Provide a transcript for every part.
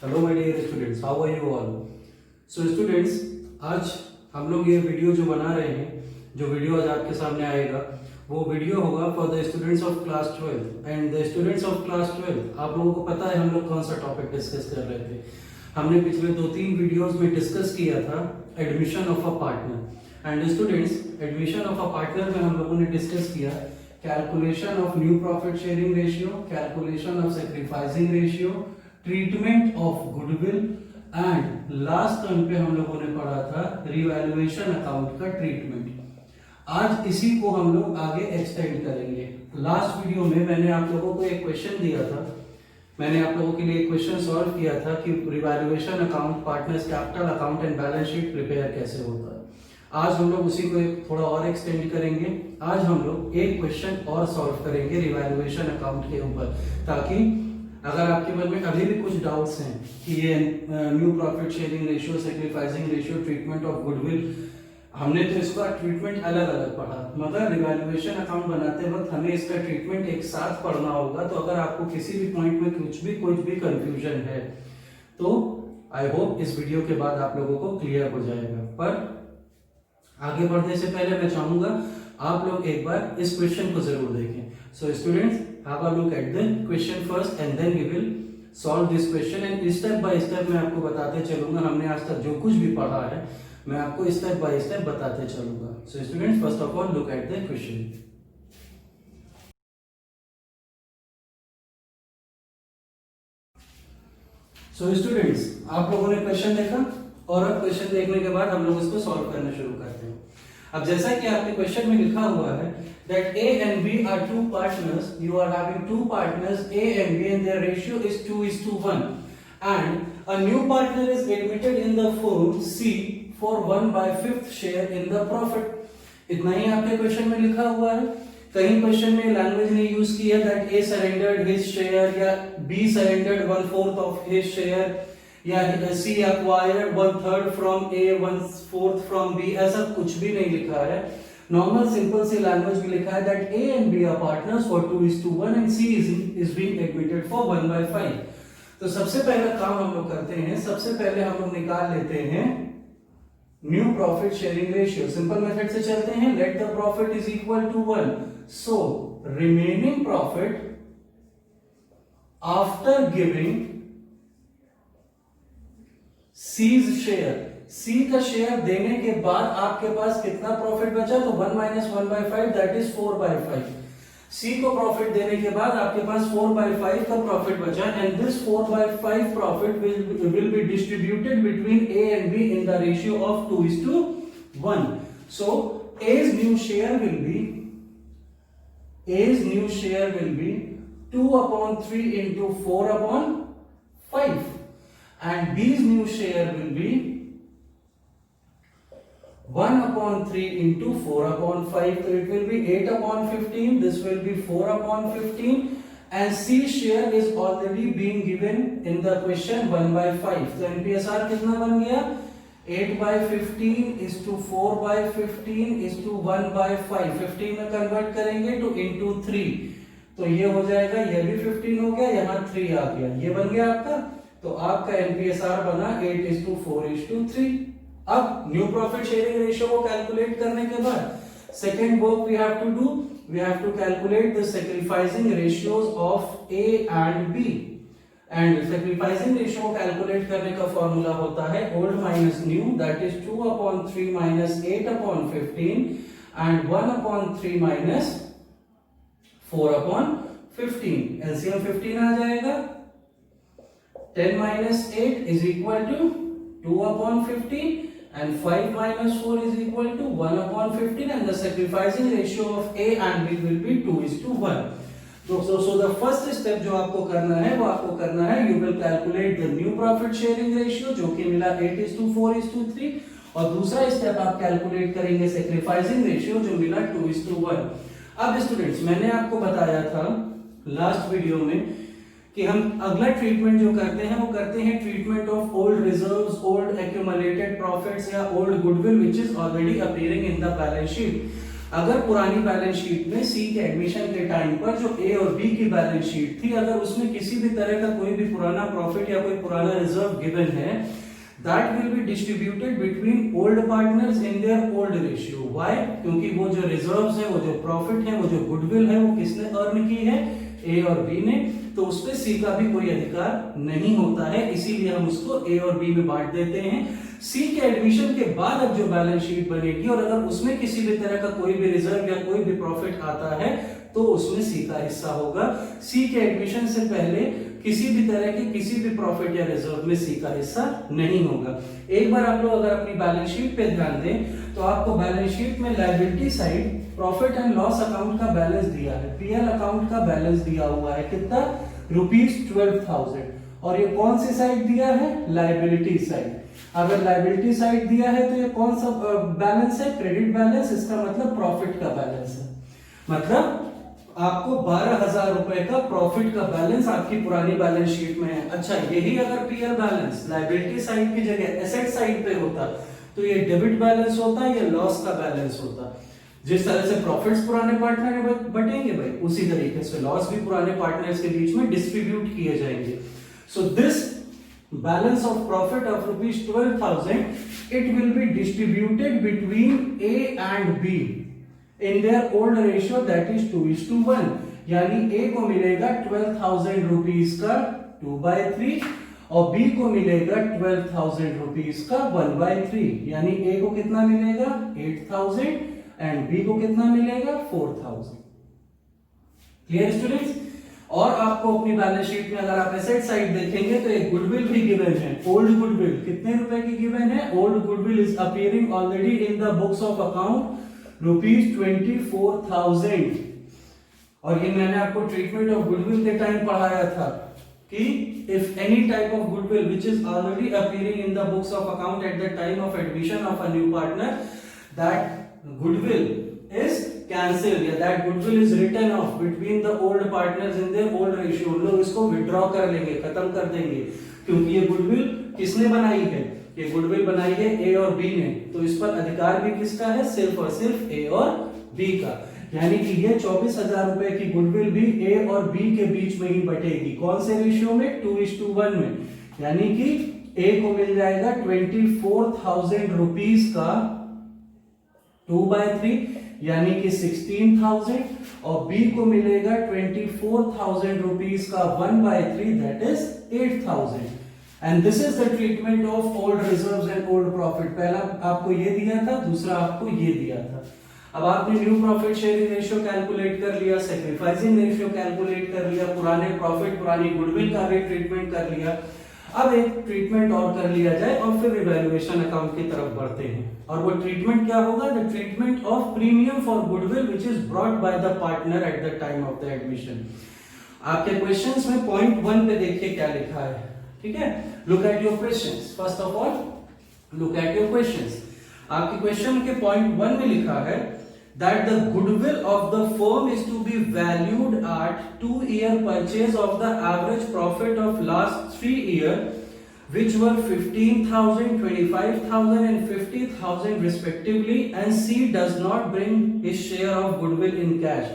Hello my dear students, how are you all. So students, आज हम लोग ये वीडियो जो बना रहे हैं, जो वीडियो आज आपके सामने आएगा, वो वीडियो होगा for the students of class 12 and the students of class 12। आप लोगों को पता है हम लोग कौन सा टॉपिक डिस्कस कर रहे थे। हमने पिछले 2-3 वीडियोस में डिस्कस किया था admission of a partner. And students, admission of a partner में हम लोगों ने डिस्कस किया calculation of new profit sharing ratio, calculation of sacrificing ratio, treatment of goodwill and last term पे हम लोगों ने पढ़ा था रिवैल्यूएशन अकाउंट का ट्रीटमेंट। आज इसी को हम लोग आगे एक्सटेंड करेंगे। लास्ट वीडियो में मैंने आप लोगों को एक क्वेश्चन दिया था, मैंने आप लोगों के लिए एक क्वेश्चन सॉल्व किया था कि revaluation account, partners capital account and balance sheet prepare कैसे होता है। आज हम लोग उसी को थोड़ा और एक्सटेंड करेंगे। आज हम लोग एक क्वेश्चन और सॉल्व करेंगे रिवैल्यूएशन अकाउंट के ऊपर, ताकि अगर आपके मन में अभी भी कुछ डाउट्स हैं कि ये new profit sharing ratio, sacrificing ratio, treatment of goodwill, हमने तो इसका ट्रीटमेंट अलग अलग पढ़ा, मगर रिवैल्यूएशन अकाउंट बनाते वक्त हमें इसका ट्रीटमेंट एक साथ पढ़ना होगा। तो अगर आपको किसी भी पॉइंट में कुछ भी कंफ्यूजन है तो आई होप इस वीडियो के बाद आप लोगों को क्लियर हो जाएगा। पर आगे बढ़ने से पहले मैं चाहूंगा आप लोग एक बार इस क्वेश्चन को जरूर देखें। So students, have a look at the question first and then we will solve this question and step by step मैं आपको बताते चलूंगा। हमने आज तक जो कुछ भी पढ़ा है मैं आपको स्टेप बाय स्टेप बताते चलूंगा। So students, first of all look at the question. So students, आप लोगों ने क्वेश्चन देखा और अब क्वेश्चन देखने के बाद हम लोग इसको सॉल्व करना शुरू करते हैं। अब जैसा कि आपके क्वेश्चन में लिखा हुआ है that A and B are two partners, you are having two partners A and B and their ratio is 2:1 and a new partner is admitted in the firm C for 1/5 share in the profit। इतना ही आपके question में लिखा हुआ है। कहीं question में language ने use की है that A surrendered his share या B surrendered 1/4 of his share या C acquired 1/3 from A 1/4 from B, ऐसा कुछ भी नहीं लिखा है। नॉर्मल सिंपल सी लैंग्वेज में लिखा है that A and B are partners for 2:1 and C is being admitted for 1/5। तो सबसे पहला काम हम लोग करते हैं, सबसे पहले हम लोग निकाल लेते हैं new profit sharing ratio. Simple method से चलते हैं, let the profit is equal to 1, so remaining profit after giving C's share, C का शेयर देने के बाद आपके पास कितना प्रॉफिट बचा, तो 1 - 1/5 दैट इज 4/5। C को प्रॉफिट देने के बाद आपके पास 4/5 का प्रॉफिट बचा and this 4/5 profit will be distributed between A and B in the ratio of 2:1। So A's new share will be 2/3 into 4/5 and B's new share will be 1/3 into 4/5, so it will be 8/15, this will be 4/15 and C's share is already being given in the question 1/5। तो NPSR कितना बन गया, 8/15 is to 4/15 is to 1/5। 15 में convert करेंगे तो into 3, तो ये हो जाएगा, ये भी 15 हो गया, यहाँ 3 आ गया, ये बन गया आपका। तो आपका एनपीएसआर बना 8:4:3। अब न्यू प्रॉफिट शेयरिंग रेशियो को कैलकुलेट करने के बाद second work we have to do, we have to calculate the sacrificing ratios of A and B. And sacrificing ratio को कैलकुलेट करने का फॉर्मूला होता है old minus new, that is 2/3 - 8/15 and 1/3 - 4/15। LCM 15 आ जाएगा। 10 - 8 is equal to 2/15 and 5 - 4 is equal to 1/15 and the sacrificing ratio of A and B will be 2:1। So the first step जो आपको करना है वो आपको करना है, you will calculate the new profit sharing ratio जो कि मिला 8:4:3 और दूसरा स्टेप आप कैलकुलेट करेंगे sacrificing ratio जो मिला 2:1। अब स्टूडेंट्स, मैंने आपको बताया था लास्ट वीडियो में कि हम अगला ट्रीटमेंट जो करते हैं वो करते हैं treatment of old reserves, old accumulated profits या old goodwill which is already appearing in the balance sheet. अगर पुरानी बैलेंस शीट में सी के एडमिशन के टाइम पर जो ए और बी की बैलेंस शीट थी, अगर उसमें किसी भी तरह का कोई भी पुराना प्रॉफिट या कोई पुराना रिजर्व गिवन है, that will be distributed between old partners in their old ratio. Why? क्योंकि वो जो रिजर्व्स है, वो जो प्रॉफिट है, वो जो गुडविल है, वो किसने अर्न की है? ए और बी ने। तो उस पे सी का भी कोई अधिकार नहीं होता है, इसीलिए हम उसको ए और बी में बांट देते हैं। सी के एडमिशन के बाद अब जो बैलेंस शीट बनेगी और अगर उसमें किसी भी तरह का कोई भी रिजर्व या कोई भी प्रॉफिट आता है तो उसमें सी का हिस्सा होगा। सी के एडमिशन से पहले किसी भी तरह के किसी भी प्रॉफिट या रिजर्व में सी का हिस्सा नहीं होगा। एक बार आप लोग अगर अपनी बैलेंस शीट पे ध्यान दें तो आपको बैलेंस शीट में liability side profit and loss account का बैलेंस दिया है, पीएल अकाउंट का बैलेंस दिया हुआ है, कितना? ₹12,000। और ये कौन सी साइड दिया है? Liability side. अगर लायबिलिटी साइड दिया है तो ये कौन सा बैलेंस है? Credit balance. इसका मतलब प्रॉफिट का बैलेंस है, मतलब आपको 12,000 रुपए का प्रॉफिट का बैलेंस आपकी पुरानी बैलेंस शीट में है। अच्छा, यही अगर पीएल बैलेंस लायबिलिटी साइड की जगह एसेट साइड पे होता तो ये डेबिट बैलेंस होता, ये लॉस का बैलेंस होता। जिस तरह से प्रॉफिट्स पुराने पार्टनर में बटेंगे भाई, उसी तरीके से लॉस भी पुराने पार्टनर्स के बीच में डिस्ट्रीब्यूट किए जाएंगे। So this balance of profit of ₹12,000, it will be distributed between A and B in their old ratio, that is 2:1। यानी A को मिलेगा 12,000 रुपीज का 2/3 और B को मिलेगा 12,000 रुपीज का 1/3। यानी A को कितना मिलेगा? 8,000 एंड B को कितना मिलेगा? 4,000। Clear students? और आपको अपनी बैलेंस शीट में अगर आप एसेट साइड देखेंगे तो एक गुडविल भी गिवन है, ओल्ड गुडविल। कितने रुपए की गिवन है? Old goodwill is appearing already in the books of account ₹24,000। और ये मैंने आपको ट्रीटमेंट ऑफ गुडविल के टाइम पढ़ाया था कि if any type of goodwill which is already appearing in the books of account at the time of admission of a new partner, that goodwill is cancelled या that goodwill is written off between the old partners in their old ratio। लोग इसको withdraw कर लेंगे, खत्म कर देंगे, क्योंकि ये गुडविल किसने बनाई है? ये गुडविल बनाई है ए और बी ने। तो इस पर अधिकार भी किसका है? सिर्फ और सिर्फ ए और बी का। यानी कि ये 24,000 रुपए की गुडविल भी ए और बी के बीच में ही बटेगी। कौन से रेशियो में? 2:1 में। यानी कि ए को मिल जाएगा 24,000 रुपीज का 2/3 यानी कि 16,000 और बी को मिलेगा 24,000 रुपीज का 1/3 that is 8,000। And this is the treatment of old reserves and old profit. पहला आपको ये दिया था, दूसरा आपको ये दिया था। अब आपने new profit sharing ratio calculate कर लिया, सैक्रिफाइसिंग रेशियो कैलकुलेट कर लिया, पुराने प्रॉफिट पुरानी गुडविल का भी ट्रीटमेंट कर लिया। अब एक ट्रीटमेंट और कर लिया जाए और फिर इवैल्यूएशन अकाउंट की तरफ बढ़ते हैं। और वो ट्रीटमेंट क्या होगा? The treatment of premium for goodwill which is brought by the partner at the time of the admission. आपके क्वेश्चंस में पॉइंट 1 पे देखिए क्या लिखा है, ठीक है? Look at your questions. First of all look at your questions. आपके क्वेश्चन के पॉइंट 1 में लिखा है that the goodwill of the firm is to be valued at 2-year purchase of the average profit of last 3 years, which were 15,000, 25,000 and 50,000 respectively, and C does not bring his share of goodwill in cash।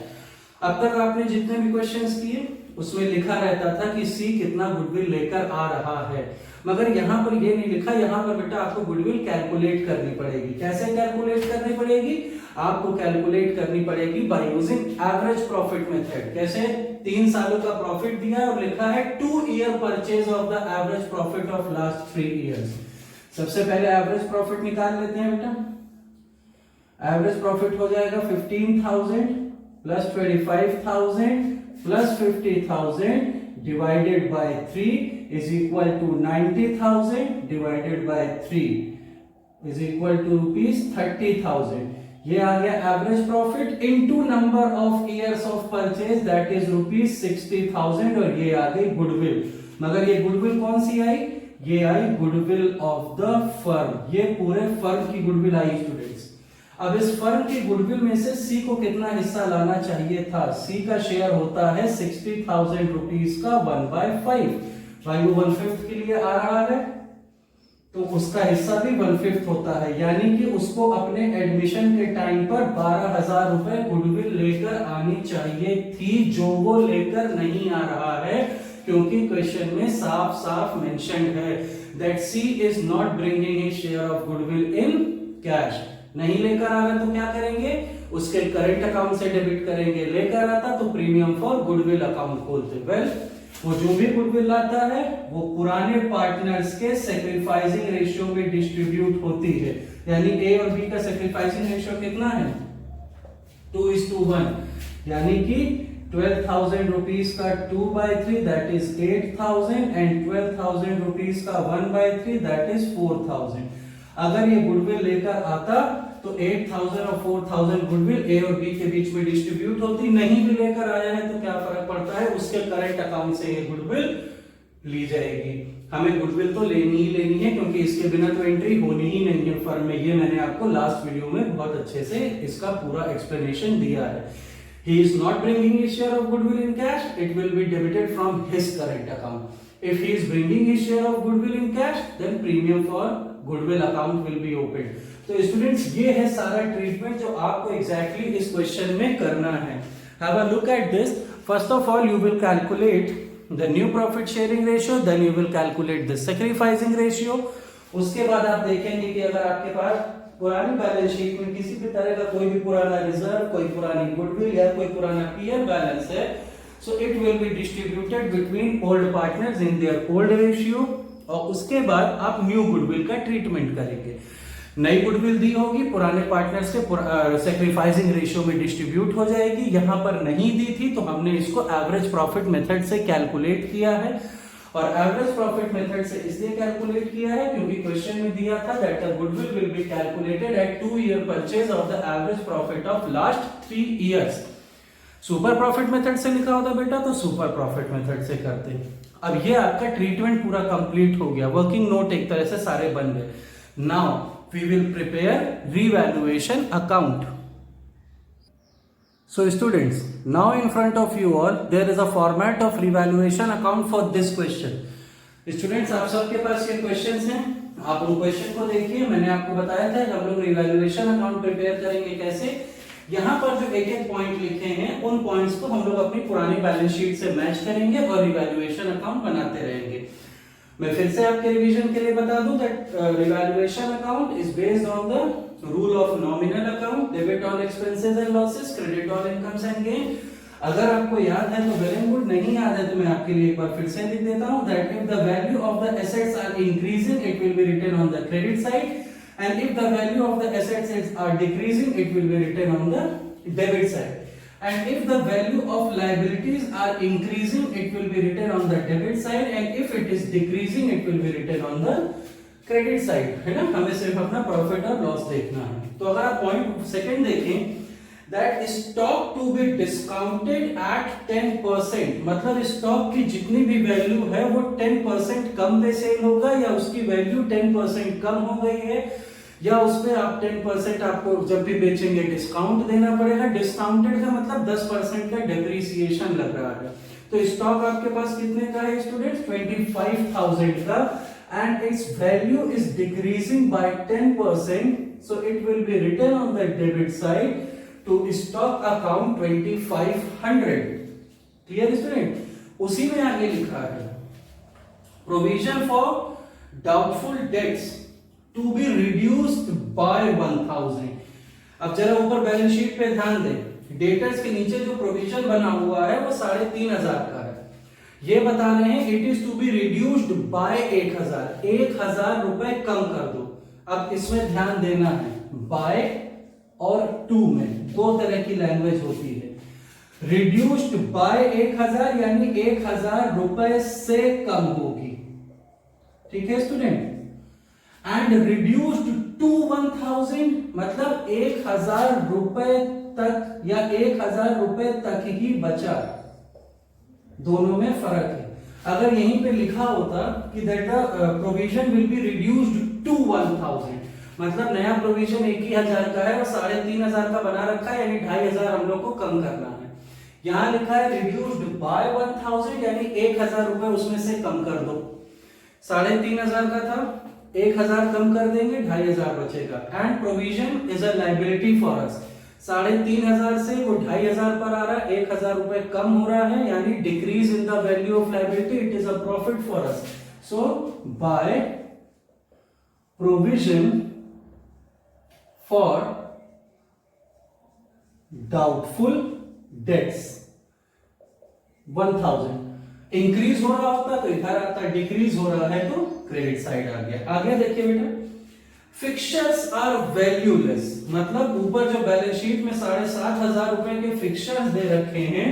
अब तक आपने जितने भी questions किए उसमें लिखा रहता था कि सी कितना गुडविल लेकर आ रहा है, मगर यहां पर ये नहीं लिखा। यहां पर बेटा आपको गुडविल कैलकुलेट करनी पड़ेगी। कैसे कैलकुलेट करनी पड़ेगी? आपको कैलकुलेट करनी पड़ेगी by using average profit method. कैसे? 3 सालों का प्रॉफिट दिया है और लिखा है 2-year purchase of the average profit of last 3 years। सबसे पहले एवरेज प्रॉफिट निकाल लेते हैं बेटा। एवरेज प्रॉफिट हो जाएगा 15,000 plus 25,000 plus 50,000 divided by 3 is equal to 90,000 divided by 3 is equal to ₹30,000। ये आ गया average profit into number of years of purchase that is ₹60,000। और ये आ गई गुडविल। मगर ये गुडविल कौन सी आई? ये आई गुडविल ऑफ द फर्म। ये पूरे फर्म की गुडविल आई स्टूडेंट्स। अब इस फर्म की गुडविल में से सी को कितना हिस्सा लाना चाहिए था? सी का शेयर होता है 60,000 रुपीज का 1/5। भाई वो 1/5 के लिए आ रहा है तो उसका हिस्सा भी 1/5 होता है, यानी कि उसको अपने एडमिशन के टाइम पर 12,000 रुपए गुडविल लेकर आनी चाहिए थी, जो वो लेकर नहीं आ रहा है, क्योंकि क्वेश्चन में साफ साफ मेंशन्ड है that C is not bringing his share of goodwill in cash. नहीं लेकर आ रहा तो क्या करेंगे, उसके करंट अकाउंट से डेबिट करेंगे। लेकर आता तो प्रीमियम फॉर गुडविल अकाउंट खोलते। वेल, वो जो भी गुडविल लाता है वो पुराने पार्टनर्स के सेक्रीफाइसिंग रेशियो में डिस्ट्रीब्यूट होती है, यानी ए और बी का सेक्रीफाइसिंग रेशियो कितना है, 2:1, यानी कि 12,000 रुपीज का 2/3 दैट इज 8,000 एंड 12,000 रुपीज का 1/3 दैट इज 4,000। अगर ये गुडविल लेकर आता तो 8,000 और 4,000 गुडविल ए और बी के बीच में डिस्ट्रीब्यूट होती। नहीं भी लेकर आया है तो क्या फर्क पड़ता है, उसके करंट अकाउंट से ये गुडविल ली जाएगी। हमें गुडविल तो लेनी ही लेनी है, क्योंकि इसके बिना तो एंट्री होनी ही नहीं है फर्म में। ये मैंने आपको लास्ट वीडियो में बहुत अच्छे से इसका पूरा एक्सप्लेनेशन दिया है। He is not bringing his share of goodwill in cash, it will be debited from his current account. If he is bringing his share of goodwill in cash, then premium for goodwill account will be opened. तो students, ये है सारा treatment जो आपको exactly इस question में करना है। Have a look at this. First of all, you will calculate the new profit sharing ratio, then you will calculate the sacrificing ratio. उसके बाद आप देखेंगे कि अगर आपके पास पुरानी बैलेंस शीट में किसी भी तरह का कोई भी पुराना रिजर्व, कोई पुरानी गुडविल या कोई पुराना पीएल बैलेंस है, so it will be distributed between old partners in their old ratio, और उसके बाद आप न्यू गुडविल का ट्रीटमेंट करेंगे। नई गुडविल दी होगी, पुराने पार्टनर्स के सेक्रीफाइसिंग रेशियो में डिस्ट्रीब्यूट हो जाएगी। यहां पर नहीं दी थी तो हमने इसको एवरेज प्रॉफिट मेथड से कैलकुलेट किया है, और एवरेज प्रॉफिट मेथड से इसलिए कैलकुलेट किया है क्योंकि क्वेश्चन में दिया था that the goodwill will be calculated at 2 year purchase of the average profit of last 3 years. Super profit method से लिखा होता बेटा तो सुपर प्रॉफिट मेथड से करते। अब ये आपका ट्रीटमेंट पूरा कंप्लीट हो गया, वर्किंग नोट एक तरह से सारे बन गए। Now we will prepare revaluation account. So students, now in front of you all there is a format of revaluation account for this question. Students, आप सबके पास ये क्वेश्चंस हैं, आप उन क्वेश्चन को देखिए। मैंने आपको बताया था हम लोग रिवैल्यूएशन अकाउंट प्रिपेयर करेंगे कैसे। यहाँ पर जो एक एक पॉइंट लिखे हैं उन पॉइंट्स को हम लोग अपनी पुरानी बैलेंस शीट से मैच करेंगे और रिवैल्यूएशन अकाउंट बनाते रहेंगे। मैं फिर से आपके रिवीजन के लिए बता दूं that revaluation account is based on the rule of nominal account, debit all expenses and losses, credit all incomes and gain. अगर आपको याद है तो वेल एंड गुड, नहीं याद है तो मैं आपके लिए एक बार फिर से लिख देता हूं that if the value of the assets are increasing it will be written on the credit side, and if the value of the assets are decreasing it will be written on the debit side, and if the value of liabilities are increasing it will be written on the debit side, and if it is decreasing it will be written on the credit side, है ना। हमें सिर्फ अपना profit और loss देखना है। तो अगर आप पॉइंट सेकंड देखें that stock to be discounted at 10%, मतलब स्टॉक की जितनी भी वैल्यू है वो 10% कम पे सेल होगा, या उसकी वैल्यू 10% कम हो गई है, या उसमें आप 10% आपको जब भी बेचेंगे डिस्काउंट देना पड़ेगा। डिस्काउंटेड का मतलब 10% का डेप्रिसिएशन लग रहा है। तो स्टॉक आपके पास कितने का है स्टूडेंट्स, 25,000 का, and its value is decreasing by 10%, so it will be written on the debit side to stock account 2500। Clear student. उसी में आगे लिखा है provision for doubtful debts to be reduced by 1000। अब जरा ऊपर बैलेंस शीट पे ध्यान दें, डेटर्स के नीचे जो प्रोविजन बना हुआ है वो 3,500 का है। ये बता रहे हैं it is to be reduced by 1,000 रुपए कम कर दो। अब इसमें ध्यान देना है, बाय और टू में दो तरह की लैंग्वेज होती है। रिड्यूस्ड बाय 1,000 यानी 1,000 रुपए से कम होगी, ठीक है स्टूडेंट। एंड रिड्यूस्ड टू 1,000 मतलब 1,000 रुपए तक या 1,000 रुपए तक ही बचा। दोनों में फर्क है। अगर यहीं पे लिखा होता कि that the provision will be reduced to 1,000, मतलब नया प्रोविजन 1,000 का है और 3,500 का बना रखा है, यानी 2,500 हम लोग को कम करना है। यहां लिखा है रिड्यूस्ड बाय 1,000 यानी 1,000 रुपए उसमें से कम कर दो। 3,500 का था 1000 कम कर देंगे, 2500 बचेगा। And provision is a liability for us, 3500 से वो 2500 पर आ रहा है, 1000 रुपए कम हो रहा है, यानी decrease in the value of liability, it is a profit for us. So by provision for doubtful debts 1000 increase हो रहा होता तो इधर आता, डिक्रीज हो रहा है तो क्रेडिट साइड आ गया। आगे देखिए बेटा, फिक्सचर्स आर वैल्यूलेस, मतलब ऊपर जो बैलेंस शीट में 7500 रुपए के फिक्सचर्स दे रखे हैं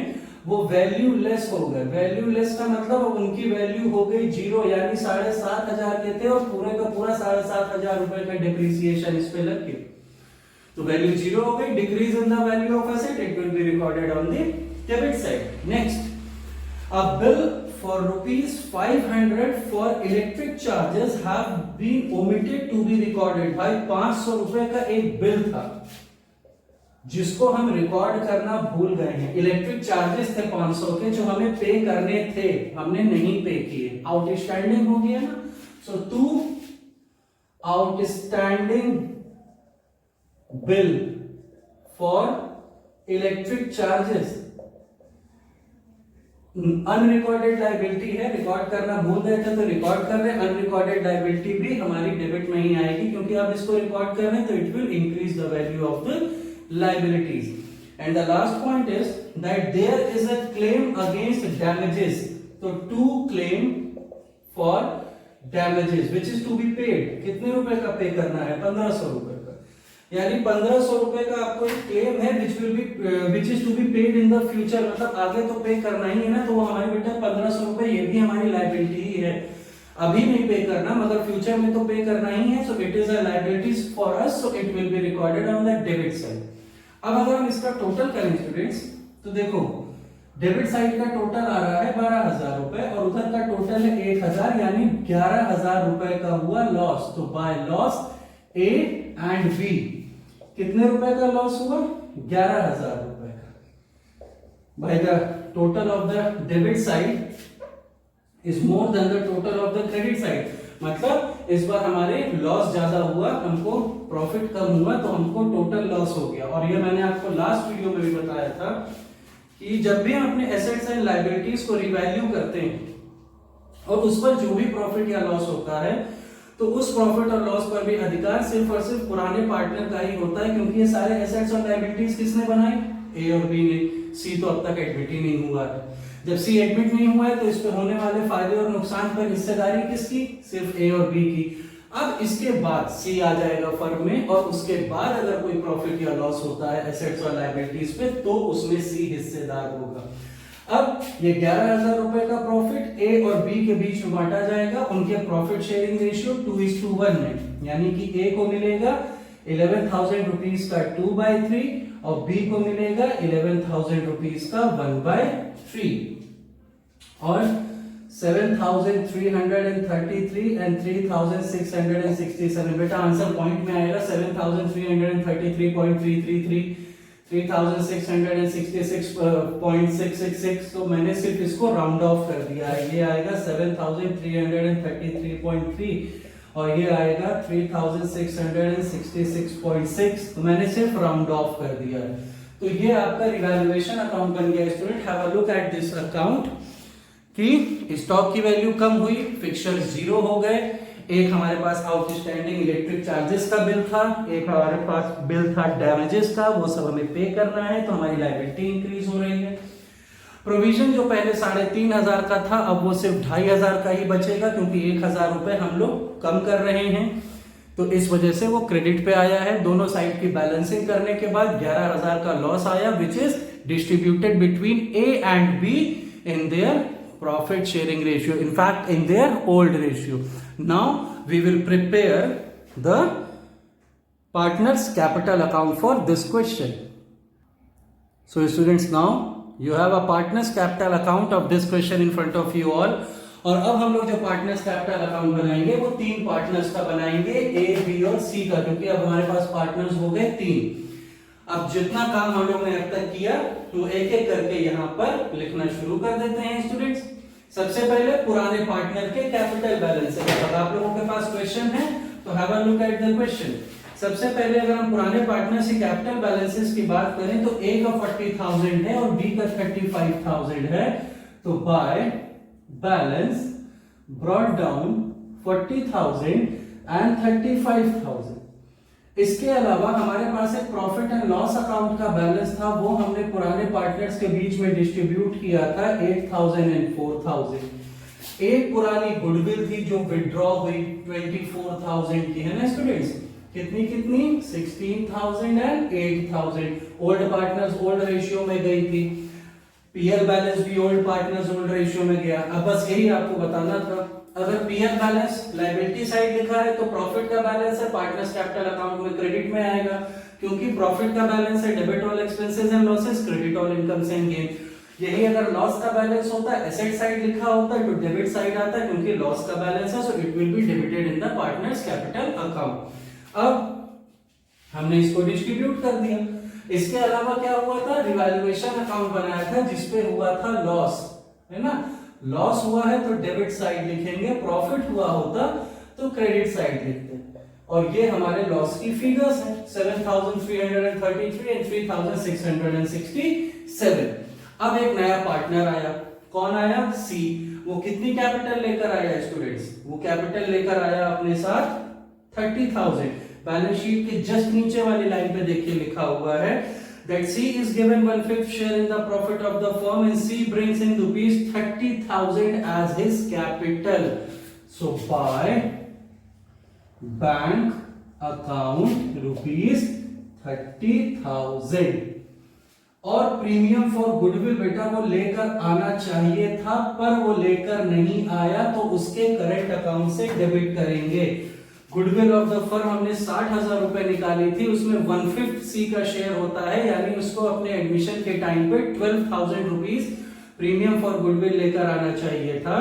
वो वैल्यूलेस हो गए। वैल्यूलेस का मतलब उनकी वैल्यू हो गई 0, यानी 7500 के थे और पूरे का पूरा 7500 रुपए का डिप्रिसिएशन इस पे लग गया, तो वैल्यू 0 हो गई। Decrease in the value of asset, it will be recorded on the debit side. Next, a bill for rupees 500 for electric charges have been omitted to be recorded। भाई 500 रुपए का एक बिल था जिसको हम रिकॉर्ड करना भूल गए हैं। इलेक्ट्रिक चार्जेस थे 500 के जो हमें पे करने थे, हमने नहीं पे किए, आउटस्टैंडिंग हो गया ना। सो 2 outstanding bill for electric charges, unrecorded liability है, रिकॉर्ड करना भूल गए थे तो रिकॉर्ड कर रहे हैं। अनरिकॉर्डेड लाइबिलिटी भी हमारी डेबिट में ही आएगी क्योंकि आप इसको रिकॉर्ड कर रहे हैं, तो it will increase the value of the liabilities. And the last point is that there is a claim against damages, तो to claim for damages which is to be paid. कितने रुपए का पे करना है? 1500 रुपए का, यानी 1500 रुपए का आपको एक क्लेम है which is to be paid in the future, मतलब आगे तो पे करना ही है ना, तो वो हमारे बेटा 1500 रुपए ये भी हमारी लाइबिलिटी ही है। अभी नहीं पे करना मगर फ्यूचर में तो पे करना ही है, so it is a liabilities for us, so it will be recorded on the debit side. अब अगर हम इसका टोटल करें स्टूडेंट्स, तो देखो डेबिट साइड का टोटल आ रहा है 12000 रुपए और उधर का टोटल है 1000, यानी 11000 रुपए का हुआ लॉस। तो by loss A and B कितने रुपए का लॉस हुआ? 11000 रुपए का। By the total of the debit side is more than the total of the credit side, मतलब इस बार हमारे लॉस ज्यादा हुआ, हमको प्रॉफिट कम हुआ, तो हमको टोटल लॉस हो गया। और ये मैंने आपको लास्ट वीडियो में भी बताया था कि जब भी हम अपने एसेट्स एंड लायबिलिटीज को रिवैल्यू करते हैं और उस पर जो भी प्रॉफिट या लॉस होता है, तो उस प्रॉफिट और लॉस पर भी अधिकार सिर्फ और सिर्फ पुराने पार्टनर का ही होता है, क्योंकि ये सारे एसेट्स और लायबिलिटीज किसने बनाई? ए और बी ने। सी तो अब तक एडमिट ही नहीं हुआ है। जब सी एडमिट नहीं हुआ है तो इस पे होने वाले फायदे और नुकसान पर हिस्सेदारी किसकी? सिर्फ ए और बी की। अब इसके बाद सी आ जाएगा फर्म में और उसके बाद अगर कोई प्रॉफिट या लॉस होता है एसेट्स और लायबिलिटीज पे तो उसमें सी हिस्सेदार होगा। अब ये 11000 रुपए का प्रॉफिट ए और बी के बीच में बांटा जाएगा उनके प्रॉफिट शेयरिंग रेशियो 2:1 में, यानी कि ए को मिलेगा 11,000 रुपीज का 2/3 और बी को मिलेगा 11,000 रुपीज का 1/3 और 7,333 एंड 3,667। बेटा आंसर पॉइंट में आएगा 7,333.333, 3,666.666। तो मैंने सिर्फ इसको राउंड ऑफ कर दिया है, ये आएगा 7,333.3 और ये आएगा 3,666.6। तो मैंने सिर्फ राउंड ऑफ कर दिया है। तो ये आपका रिवैल्यूएशन अकाउंट बन गया student. Have a look at this account कि स्टॉक की वैल्यू कम हुई, फिक्सचर 0 हो गए, एक हमारे पास आउटस्टैंडिंग इलेक्ट्रिक चार्जेस का बिल था, एक हमारे पास बिल था डैमेजेस का, वो सब हमें पे करना है, तो हमारी लायबिलिटी इंक्रीज हो रही है। प्रोविजन जो पहले 3,500 का था अब वो सिर्फ 2,500 का ही बचेगा, क्योंकि 1,000 रुपए हम लोग कम कर रहे हैं, तो इस वजह से वो क्रेडिट पे आया है। दोनों साइड की बैलेंसिंग करने के बाद 11,000 का लॉस आया, which is distributed between A and be in their profit sharing ratio, in fact in their old ratio. Now we will prepare the partners capital account for this question. So students, now you have a partners capital account of this question in front of you all. और अब हम लोग जो partners capital account बनाएंगे वो 3 partners का बनाएंगे, A B और सी का, क्योंकि अब हमारे पास पार्टनर्स हो गए 3। अब जितना काम हम लोग ने अब तक किया तो एक एक करके यहाँ पर लिखना शुरू कर देते हैं स्टूडेंट्स। सबसे पहले पुराने पार्टनर के कैपिटल बैलेंसेस। अगर आप लोगों के पास क्वेश्चन है तो have a look at the question. सबसे पहले अगर हम पुराने पार्टनर से कैपिटल बैलेंसेस की बात करें तो ए का 40,000 है और बी का 35,000 है, तो by balance brought down 40,000 and 35,000। इसके अलावा हमारे पास एक प्रॉफिट एंड लॉस अकाउंट का बैलेंस था, वो हमने पुराने पार्टनर्स के बीच में डिस्ट्रीब्यूट किया था 8,000 एंड 4,000। एक पुरानी गुडविल थी जो विड्रॉ हुई 24,000 की, है ना स्टूडेंट्स? कितनी कितनी? 16,000 and 8,000। Old partners old ratio में गई थी, पीएल बैलेंस भी ओल्ड पार्टनर्स ओल्ड रेशियो में गया। अब बस यही आपको बताना था, अगर पीएल बैलेंस लायबिलिटी साइड लिखा है तो प्रॉफिट का बैलेंस है पार्टनर्स कैपिटल अकाउंट में क्रेडिट में आएगा, क्योंकि प्रॉफिट का बैलेंस है debit all expenses and losses, credit all incomes and gain. यही अगर लॉस का बैलेंस होता है, एसेट साइड लिखा होता है, तो डेबिट साइड आता है, क्योंकि लॉस का बैलेंस है, so it will be debited in the partners capital account. अब हमने इसको डिस्ट्रीब्यूट कर दिया। इसके अलावा क्या हुआ था? रिवैल्यूएशन अकाउंट बनाया था जिसपे हुआ था लॉस, है ना? लॉस हुआ है तो डेबिट साइड लिखेंगे, प्रॉफिट हुआ होता तो क्रेडिट साइड लिखते हैं। और ये हमारे लॉस की फिगर्स हैं 7,333 एंड 3,667। अब एक नया पार्टनर आया, कौन आया? सी। वो कितनी कैपिटल लेकर आया स्टूडेंट्स? वो कैपिटल लेकर आया अपने साथ 30,000। बैलेंस शीट के जस्ट नीचे वाली लाइन पे देखिए लिखा हुआ है that C is given 1/5 share in the profit of the firm and C brings in rupees 30,000 as his capital. So by bank account rupees 30,000। और प्रीमियम फॉर गुडविल बेटा वो लेकर आना चाहिए था, पर वो लेकर नहीं आया, तो उसके करंट अकाउंट से डेबिट करेंगे। गुडविल ऑफ द फर्म हमने 60,000 रुपए निकाली थी, उसमें 1/5 सी का शेयर होता है, यानी उसको अपने एडमिशन के टाइम पे 12,000 रुपीज प्रीमियम फॉर गुडविल लेकर आना चाहिए था,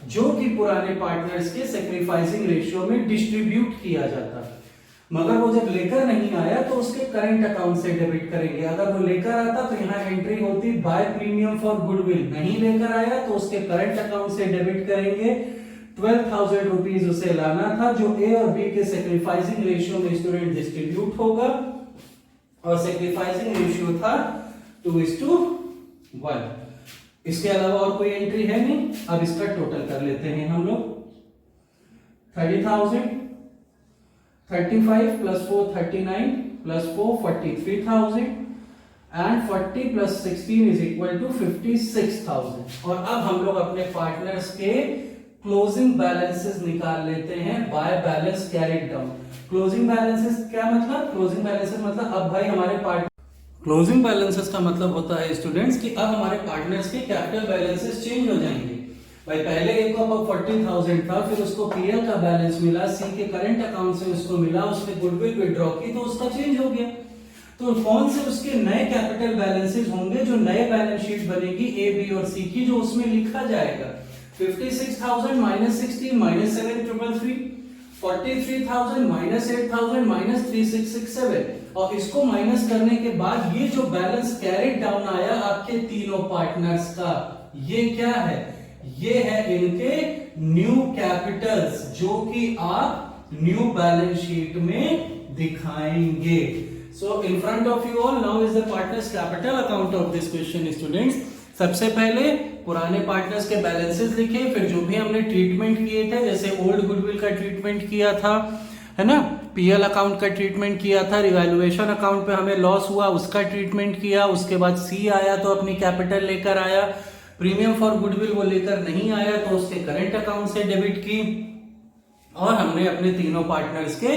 जो कि पुराने पार्टनर्स के सैक्रिफाइसिंग रेशियो में डिस्ट्रीब्यूट किया जाता। मगर वो जब लेकर नहीं आया तो उसके करंट अकाउंट से डेबिट करेंगे। अगर वो लेकर आता तो यहाँ एंट्री होती बाय प्रीमियम फॉर गुडविल, नहीं लेकर आया तो उसके करंट अकाउंट से डेबिट करेंगे। 12,000 रुपीज उसे लाना था, जो ए और बी के सैक्रिफाइसिंग रेशियो में स्टूडेंट डिस्ट्रीब्यूट होगा, और सैक्रिफाइसिंग रेशियो था 2:1। इसके अलावा और कोई एंट्री है नहीं। अब इसका टोटल कर लेते हैं हम लोग। 30,000, 35 plus 4 39 plus 4 43,000 and 40 plus 16 is equal to 56,000। और अब हम लोग अपने पार्टनर्स के क्लोजिंग बैलेंसेस निकाल लेते हैं by balance carried down. Closing balances क्या मतलब? क्लोजिंग बैलेंसेस मतलब अब भाई हमारे क्लोजिंग बैलेंसेस का मतलब होता है स्टूडेंट्स कि अब हमारे पार्टनर्स के कैपिटल बैलेंसेस चेंज हो जाएंगे। भाई पहले एक को 40,000 था, फिर उसको पीएल का बैलेंस मिला, सी के करंट अकाउंट से उसको मिला, उसने गुडविल विड्रॉ की तो उसका चेंज हो गया। तो कौन से उसके नए कैपिटल बैलेंसेस होंगे जो नए बैलेंस शीट बनेगी ए बी और सी की, जो उसमें लिखा जाएगा 56,000 minus 16 minus 7,333, 43,000 minus 8,000 minus 3,667। और इसको माइनस करने के बाद ये जो बैलेंस कैरिड डाउन आया आपके तीनों पार्टनर्स का, ये क्या है? ये है इनके न्यू कैपिटल्स, जो कि आप न्यू बैलेंस शीट में दिखाएंगे। So in front of you all now is the partners capital account of this question students. सबसे पहले पुराने पार्टनर्स के बैलेंसेस लिखे, फिर जो भी हमने ट्रीटमेंट किए थे, जैसे ओल्ड गुडविल का ट्रीटमेंट किया था, है ना, पीएल अकाउंट का ट्रीटमेंट किया था, रिवैल्यूएशन अकाउंट पे हमें लॉस हुआ उसका ट्रीटमेंट किया, उसके बाद सी आया तो अपनी कैपिटल लेकर आया, प्रीमियम फॉर गुडविल वो लेकर नहीं आया तो उसके करंट अकाउंट से डेबिट की, और हमने अपने तीनों पार्टनर्स के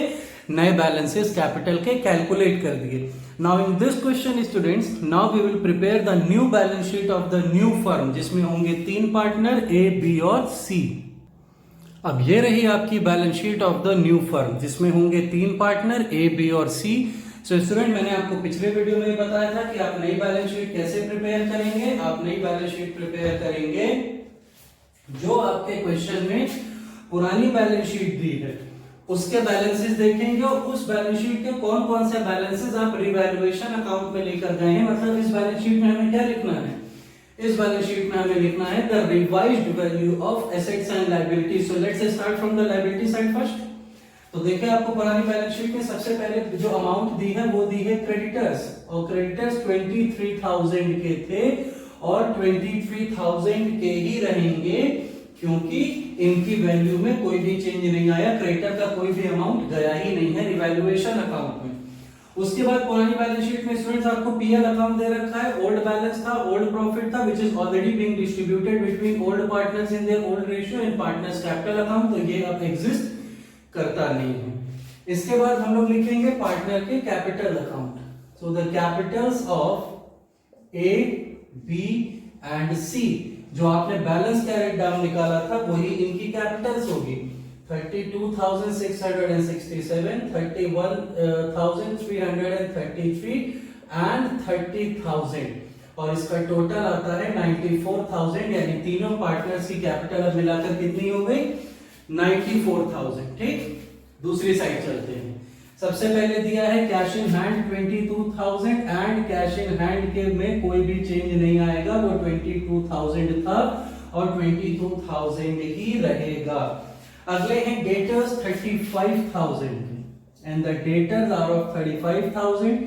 नए बैलेंसेस कैपिटल के कैलकुलेट कर दिए। Now in this question students, now we will prepare the new balance sheet of the new firm, जिसमें होंगे 3 पार्टनर ए बी और सी। अब ये रही आपकी balance sheet of the new firm, जिसमें होंगे 3 पार्टनर ए बी और सी। सो स्टूडेंट, मैंने आपको पिछले वीडियो में बताया था कि आप नई बैलेंस शीट कैसे प्रिपेयर करेंगे। आप नई बैलेंस शीट प्रिपेयर करेंगे जो आपके क्वेश्चन में पुरानी बैलेंस शीट दी है उसके बैलेंसेस देखेंगे, और उस बैलेंस शीट के कौन कौन से बैलेंसेस आप रिवैल्यूएशन अकाउंट में लेकर गए हैं। मतलब इस बैलेंस शीट में हमें क्या लिखना है? इस बैलेंस शीट में हमें लिखना है the revised value of assets and liabilities. So let's start from the liability side first. तो देखिए आपको पुरानी बैलेंस शीट में सबसे पहले जो अमाउंट दी है वो दी है क्रेडिटर्स, और क्रेडिटर्स 23,000 के थे और 23,000 के ही रहेंगे क्योंकि इनकी वैल्यू में कोई भी चेंज नहीं आया, क्रेडिटर का कोई भी अमाउंट गया ही नहीं है रिवैल्यूएशन अकाउंट में। उसके बाद पुरानी बैलेंस शीट में स्टूडेंट्स आपको पीएल अकाउंट दे रखा है, ओल्ड बैलेंस था, ओल्ड प्रॉफिट था, which is already being distributed between old partners in their old ratio in partners capital account, तो ये अब एग्जिस्ट करता नहीं है। इसके बाद हम लोग लिखेंगे पार्टनर के capital account. So the capitals of A, B and C, जो आपने बैलेंस कैरेट डाउन निकाला था वही इनकी कैपिटल्स होगी। 32,667, 31,333 एंड 30,000, और इसका टोटल आता है 94,000, यानी तीनों पार्टनर्स की कैपिटल अब मिलाकर कितनी हो गई? 94,000। ठीक, दूसरी साइड चलते हैं। सबसे पहले दिया है cash in hand 22,000 and cash in hand के में कोई भी चेंज नहीं आएगा, वो 22,000 था और 22,000 ही रहेगा। अगले हैं debtors 35,000 and the debtors are of 35,000।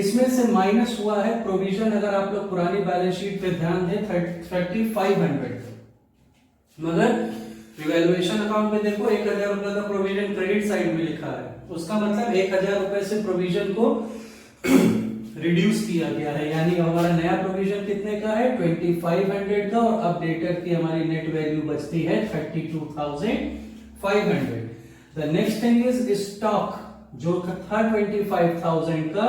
इसमें से माइनस हुआ है प्रोविजन, अगर आप लोग पुरानी बैलेंस शीट पे ध्यान दें 3,500, मगर रिवैल्यूएशन अकाउंट में देखो 1,000 रुपए का प्रोविजन क्रेडिट साइड में लिखा है, उसका मतलब 1,000 रुपए से प्रोविजन को रिड्यूस किया गया है, यानी हमारा नया प्रोविजन कितने का है? 2,500 का, और अब डेटर की हमारी नेट वैल्यू बचती है 32,500। The next thing is stock, जो था 25,000 का,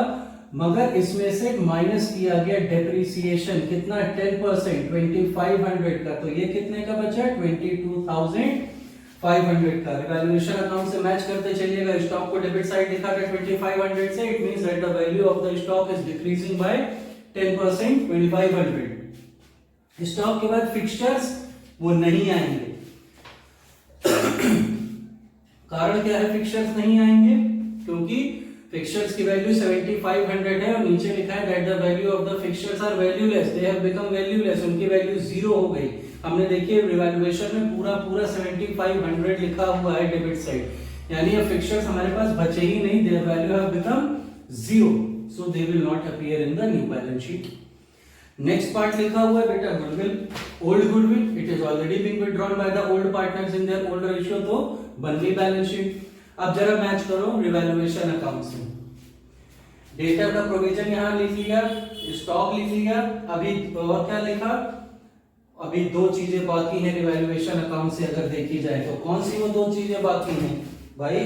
मगर इसमें से माइनस किया गया डेप्रिसिएशन, कितना? 10%, 2,500 का, तो ये कितने का बचा? 22,500 का। रिवैल्यूएशन अकाउंट से मैच करते चलिएगा, स्टॉक को डेबिट साइड लिखा था 2,500 से, it means that the value of the stock is decreasing by 10%, 2,500। Stock के बाद फिक्सचर्स वो नहीं आएंगे। कारण क्या है फिक्सचर्स नहीं आएंगे? क्योंकि फिक्सचर्स की वैल्यू 7,500 है और नीचे लिखा है that the value of the fixtures are valueless, they have become valueless, उनकी वैल्यू 0 हो गई। हमने देखिए रिवैल्यूएशन में पूरा 7,500 लिखा हुआ है डेबिट साइड, यानी अब फिक्सचर्स हमारे पास बचे ही नहीं, their value have become 0, so they will not appear in the new balance sheet. Next part लिखा हुआ है बेटा goodwill, old goodwill, it is already being withdrawn by the old partners in their old ratio, तो बन गई balance sheet. अब जरा match करो रिवैल्यूएशन अकाउंट से। डेटर का प्रोविजन यहां लिख लिया, स्टॉक लिख लिया, अभी और क्या लिखा? अभी दो चीजें बाकी हैं रिवैल्यूएशन अकाउंट से अगर देखी जाए तो। कौन सी वो दो चीजें बाकी हैं भाई?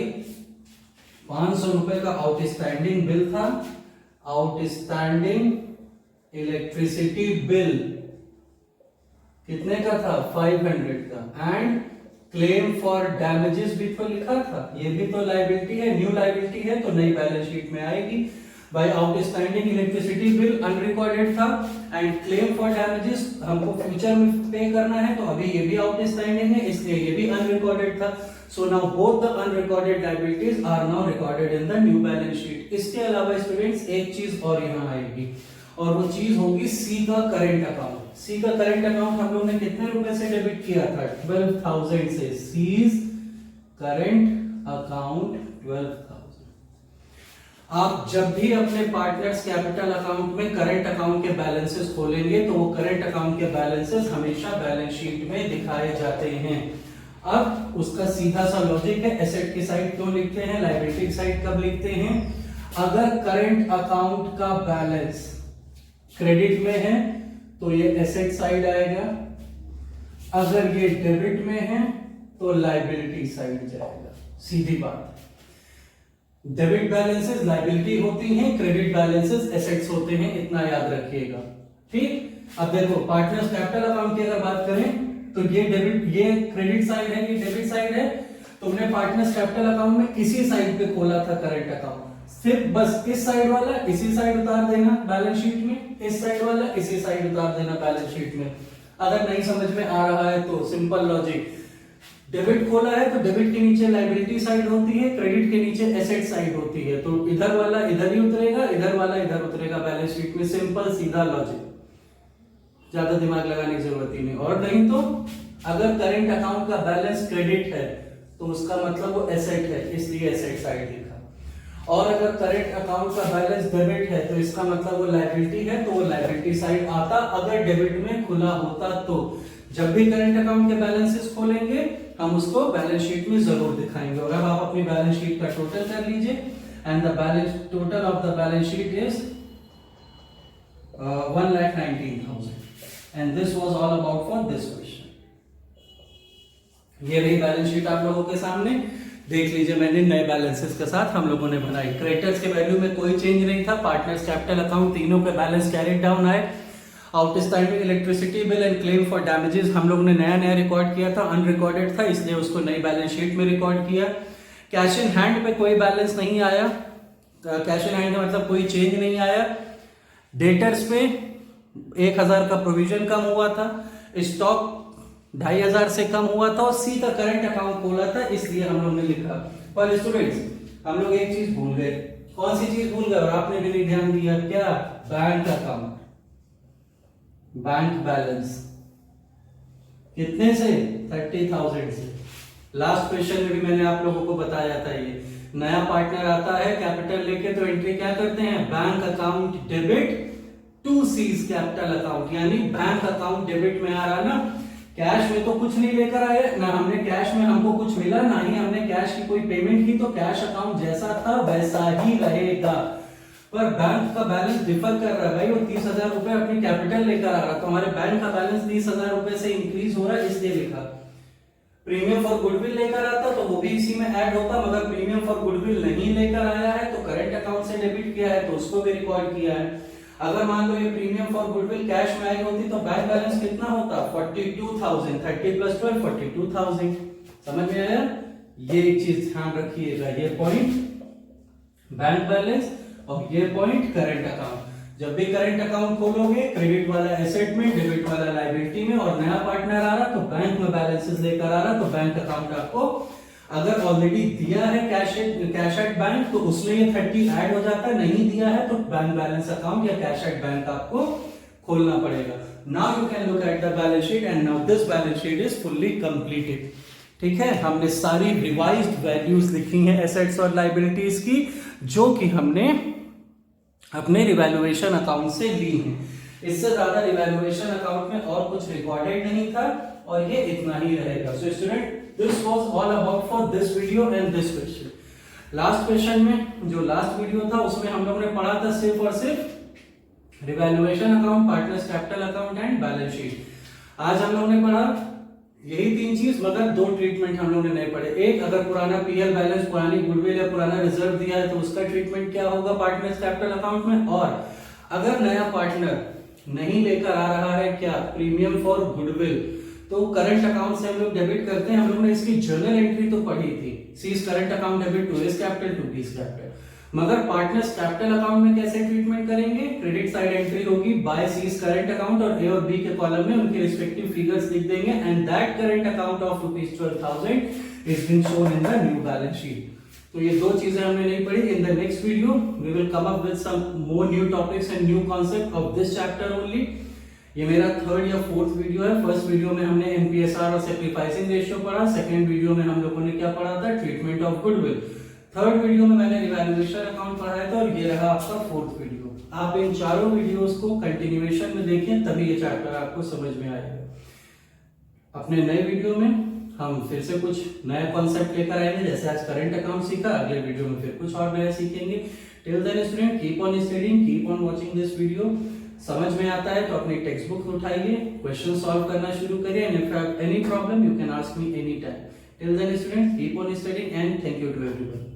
500 रुपए का आउटस्टैंडिंग बिल था, आउटस्टैंडिंग इलेक्ट्रिसिटी बिल कितने का था? 500 का, एंड क्लेम फॉर डैमेजेस भी तो लिखा था, ये भी तो लायबिलिटी है, न्यू लायबिलिटी है, तो नई बैलेंस शीट में आएगी। भाई आउटस्टैंडिंग इलेक्ट्रिसिटी बिल अनरिकॉर्डेड था एंड क्लेम फॉर डैमेजेस हमको फ्यूचर में पे करना है, तो अभी ये भी आउटस्टैंडिंग है, इसलिए ये भी अनरिकॉर्डेड था। So now both the unrecorded liabilities are now recorded in the new balance sheet. इसके अलावा स्टूडेंट्स एक चीज और यहाँ आएगी, और वो चीज होगी सी का करंट अकाउंट। सी का करंट अकाउंट हम लोग ने कितने रुपए से डेबिट किया था? 12,000 से। C's current account 12,000। आप जब भी अपने पार्टनर्स कैपिटल अकाउंट में करंट अकाउंट के बैलेंसेस खोलेंगे तो वो करंट अकाउंट के बैलेंसेस हमेशा बैलेंस शीट में दिखाए जाते हैं। अब उसका सीधा सा लॉजिक है, एसेट की साइड क्यों लिखते हैं, लायबिलिटी साइड कब लिखते हैं? अगर करंट अकाउंट का बैलेंस क्रेडिट में है तो ये एसेट साइड आएगा, अगर ये डेबिट में है तो लायबिलिटी साइड जाएगा। सीधी बात, डेबिट बैलेंसेस लायबिलिटी होती हैं, क्रेडिट बैलेंसेस एसेट्स होते हैं, इतना याद रखिएगा। ठीक, अब देखो पार्टनर्स कैपिटल अकाउंट की अगर बात करें तो ये डेबिट, ये क्रेडिट साइड है, ये डेबिट साइड है। तुमने पार्टनर्स कैपिटल अकाउंट में इसी साइड पे खोला था करंट अकाउंट, सिर्फ बस इस साइड वाला इसी साइड उतार देना बैलेंस शीट में, इस साइड वाला इसी साइड उतार देना बैलेंस शीट में। अगर नहीं समझ में आ रहा है तो सिंपल लॉजिक, डेबिट खोला है तो डेबिट के नीचे लायबिलिटी साइड होती है, क्रेडिट के नीचे एसेट साइड होती है, तो इधर वाला इधर ही उतरेगा, इधर वाला इधर उतरेगा बैलेंस शीट में। सिंपल सीधा लॉजिक। ज्यादा दिमाग लगाने की जरूरत ही नहीं। और नहीं तो अगर करंट अकाउंट का बैलेंस क्रेडिट है तो उसका मतलब वो एसेट है, इसलिए एसेट साइड लिखा। और अगर करंट अकाउंट का बैलेंस डेबिट है तो इसका मतलब वो लायबिलिटी है, तो वो लायबिलिटी साइड आता अगर डेबिट में खुला होता तो। जब भी करंट अकाउंट के बैलेंसेस खोलेंगे हम उसको बैलेंस शीट में जरूर दिखाएंगे। और अब आप अपनी बैलेंस शीट का टोटल कर लीजिए, and the balance total of the balance sheet is 1,19,000 and this was all about for this question. ये रही बैलेंस शीट आप लोगों के सामने, देख लीजिए मैंने नए बैलेंसेस के साथ हम लोगों ने बनाई। क्रेडिटर्स के वैल्यू में कोई चेंज नहीं था, पार्टनर्स कैपिटल अकाउंट तीनों पे बैलेंस कैरिड डाउन आए। Outstanding electricity bill and claim for damages हम लोग ने नया रिकॉर्ड किया था, अनरिकॉर्डेड था इसलिए उसको नई बैलेंस शीट में रिकॉर्ड किया। कैश इन हैंड पे कोई बैलेंस नहीं आया, कैश इन हैंड का मतलब कोई चेंज नहीं आया। डेटर्स पे 1,000 का प्रोविजन कम हुआ था, स्टॉक 2,500 से कम हुआ था और सी का करंट अकाउंट खोला था, इसलिए हम लोग ने लिखा। पर स्टूडेंट्स हम लोग एक चीज भूल गए। कौन सी चीज भूल गए और आपने भी नहीं ध्यान दिया? क्या? बैंक अकाउंट, बैंक बैलेंस कितने से? 30,000 से। लास्ट क्वेश्चन में भी मैंने आप लोगों को बताया था, ये नया पार्टनर आता है कैपिटल लेके तो एंट्री क्या करते हैं? Bank account debit to C's capital account, यानी बैंक अकाउंट डेबिट में आ रहा ना। कैश में तो कुछ नहीं लेकर आए ना, हमने कैश में हमको कुछ मिला ना ही हमने कैश की कोई पेमेंट की, तो कैश अकाउंट जैसा था वैसा ही रहेगा। पर बैंक का बैलेंस डिफर कर रहा है भाई, वो 30,000 रुपए अपनी कैपिटल लेकर आ रहा, तो हमारे बैंक का बैलेंस 30,000 रुपए से इंक्रीज हो रहा है, इसलिए लिखा। प्रीमियम फॉर गुडविल लेकर आता तो वो भी इसी में ऐड होता, मगर प्रीमियम फॉर गुडविल नहीं लेकर आया है तो करंट अकाउंट से डेबिट किया है तो उसको भी रिकॉर्ड किया है। अगर मान लो ये प्रीमियम फॉर गुडविल कैश में आई होती तो बैंक बैलेंस कितना होता? 42,000, 30 + 12 42,000। समझ में आया? ये एक चीज ध्यान रखिएगा, ये पॉइंट बैंक बैलेंस और ये पॉइंट करंट अकाउंट। जब भी करंट अकाउंट खोलोगे क्रेडिट वाला एसेट में, डेबिट वाला लायबिलिटी में, और नया पार्टनर आ रहा तो बैंक में बैलेंसेस लेकर आ रहा, तो बैंक अकाउंट आपको अगर ऑलरेडी दिया है कैश एट बैंक तो उसमें ये 30 ऐड हो जाता है, नहीं दिया है तो बैंक बैलेंस अकाउंट या कैश एट बैंक आपको खोलना पड़ेगा। Now you can look at the balance sheet and now this balance sheet is fully completed. ठीक है, हमने सारी रिवाइज्ड वैल्यूज लिखी हैं एसेट्स और लायबिलिटीज की, जो कि हमने अपने रिवैल्यूएशन अकाउंट से ली है। इससे ज्यादा रिवैल्यूएशन अकाउंट में और कुछ रिकॉर्डेड नहीं था और ये इतना ही रहेगा। So student, this was all about for this video and this question. Last question में जो लास्ट वीडियो था उसमें हम लोग ने पढ़ा था सिर्फ और सिर्फ revaluation account, partners capital account and balance sheet. आज हम लोग ने पढ़ा यही 3 चीज, मगर 2 ट्रीटमेंट हम लोग ने नहीं पढ़े। एक, अगर पुराना पीएल बैलेंस, पुरानी गुडविल या पुराना रिजर्व दिया है तो उसका ट्रीटमेंट क्या होगा पार्टनर्स कैपिटल अकाउंट में। और अगर नया पार्टनर नहीं लेकर आ रहा है क्या प्रीमियम फॉर गुडविल, तो करंट अकाउंट से हम लोग डेबिट करते हैं। हम लोग ने इसकी जर्नल एंट्री तो पढ़ी थी, C's current account debit to A's capital to B's capital, मगर पार्टनर्स कैपिटल अकाउंट में कैसे ट्रीटमेंट करेंगे? क्रेडिट साइड एंट्री होगी बाय सीज करंट अकाउंट और ए और बी के कॉलम में उनके रिस्पेक्टिव फिगर्स लिख देंगे and that current account of ₹12,000 is being shown in the new balance sheet. तो ये 2 चीजें हमने नहीं पढ़ी। In the next video we will come up with some more new topics and new concept of this chapter only. ये मेरा 3rd या 4th video है। फर्स्ट वीडियो में हमने एनपीएसआर और सैक्रिफाइसिंग रेशियो पढ़ा, सेकंड वीडियो में हम लोगों ने क्या पढ़ा था? Treatment of goodwill. 3rd video में मैंने रिवैल्यूएशन अकाउंट पढ़ाया था और ये रहा आपका 4th वीडियो। आप इन चारों वीडियोस को कंटिन्यूएशन में देखें तभी ये चैप्टर आपको समझ में आएगा। अपने नए वीडियो में हम फिर से कुछ नया कॉन्सेप्ट लेकर आएंगे, जैसे आज करंट अकाउंट सीखा, अगले वीडियो में फिर कुछ और नया सीखेंगे। Till then student, keep on studying, keep on watching this video. समझ में आता है तो अपनी टेक्स्ट बुक उठाइए, क्वेश्चन सॉल्व करना शुरू करिए, and if you have any problem you can ask me any time. Till then student, keep on studying and thank you to everyone.